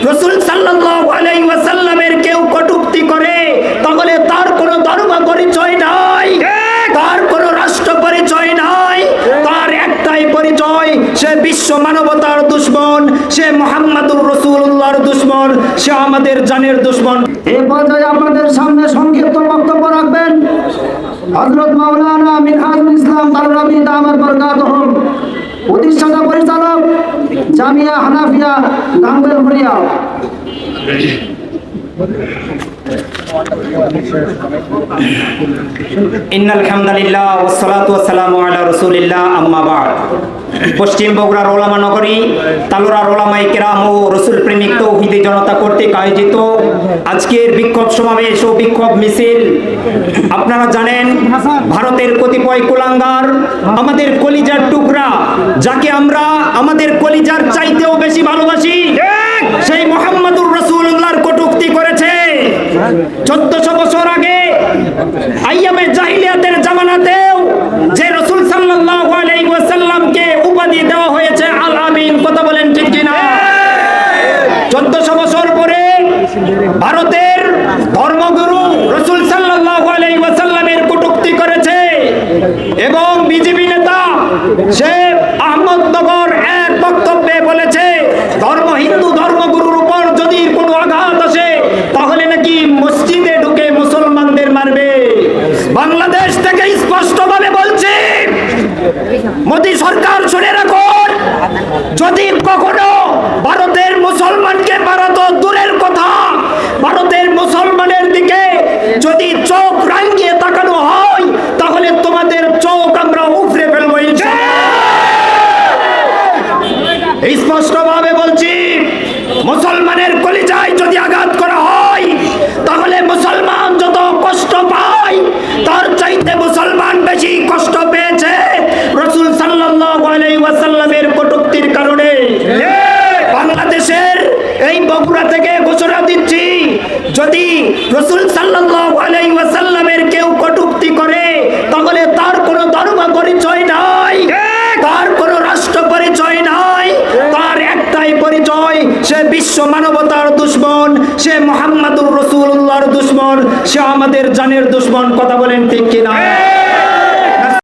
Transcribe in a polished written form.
রাসূল সাল্লাল্লাহু আলাইহি ওয়াসাল্লামের কেউ কটূক্তি করে তাহলে তার কোনো ধর্ম পরিচয় নাই, তার কোনো রাষ্ট্র পরিচয় নাই, তার একটাই পরিচয়, সে বিশ্ব মানবতার দুশমন, সে মুহাম্মাদুর রাসূলুল্লাহর দুশমন, সে আমাদের জানের দুশমন। এই পর্যায়ে আপনাদের সামনে সংক্ষিপ্ত বক্তব্য রাখবেন হযরত মাওলানা মিনহাজুল ইসলাম তালরাবি দামাত বরকাতুহু, প্রতিষ্ঠাতা পরিচালক জামিয়া হানাফিয়া গাঙ্গুল হরিয়া। ইন্নাল হামদুলিল্লাহ ওয়াসসালাতু ওয়াসসালামু আলা রাসূলিল্লাহ, আম্মা বা'দ। পশ্চিম বগুড়ার ওলামা নগরী তালোরার ওলামায়ে কেরাম ও রাসূল প্রেমিক তৌহিদি জনতা কর্তৃক আয়োজিত আজকের বিক্ষোভ সমাবেশ ও বিক্ষোভ মিছিল, আপনারা জানেন ভারতের কতিপয় কুলাঙ্গার আমাদের কলিজার টুকরা, যাকে আমরা আমাদের কলিজার চাইতেও বেশি ভালোবাসি, সেই মুহাম্মাদুর রাসূলুল্লাহর কটূক্তি করেছে। 1400 বছর আগে আইয়ামে জাহিলিয়াতের জামানাতেও যে রাসূল সাল্লাল্লাহু আলাইহি ওয়াসাল্লামকে উপাধি দেওয়া হয়েছে আল আমিন, কথা বলেন ঠিক কিনা? 1400 বছর পরে ভারতের ধর্মগুরু রাসূল সাল্লাল্লাহু আলাইহি ওয়াসাল্লামের কটূক্তি করেছে এবং বিজেপি নেতা শেখ আহমদনগর এক বক্তব্যে বলেছে হিন্দু ধর্মগুরুর উপর যদি কোনো আঘাত আসে তাহলে নাকি মসজিদে ঢুকে মুসলমানদের মারবে। বাংলাদেশ থেকে স্পষ্টভাবে বলছি, মোদী সরকার শুনে রাখুন, যদি কখনো ভারতের মুসলমানকে মারা তো দূরের কথা, ভারতের মুসলমানের দিকে যদি চোখ রাঙিয়ে তাকানো হয় তাহলে তোমাদের চোখ আমরা উফরে ফেলবো ইনশাআল্লাহ। স্পষ্টভাবে বলছি, মুসলমানের কলিজায় যদি আঘাত করা হয় তাহলে মুসলমান যত কষ্ট পায় তার চাইতে মুসলমান বেশি কষ্ট পেয়েছে রাসূল সাল্লাল্লাহু আলাইহি ওয়াসাল্লামের কটূক্তির কারণে। বাংলাদেশের এই বগুড়া থেকে ঘোষণা দিচ্ছি, যদি রাসূল সাল্লাল্লাহু আলাইহি ওয়াসাল্লামের কেউ কটূক্তি করে তাহলে তার কোনো ধর্ম পরিচয় নাই, তার কোনো রাষ্ট্র পরিচয় নাই, তার একটাই পরিচয়, সে বিশ্ব মানবতার দুশমন, সে মুহাম্মাদুর রাসূলুল্লাহর দুশমন, সে আমাদের জানের দুশমন, কথা বলেন ঠিক কিনা?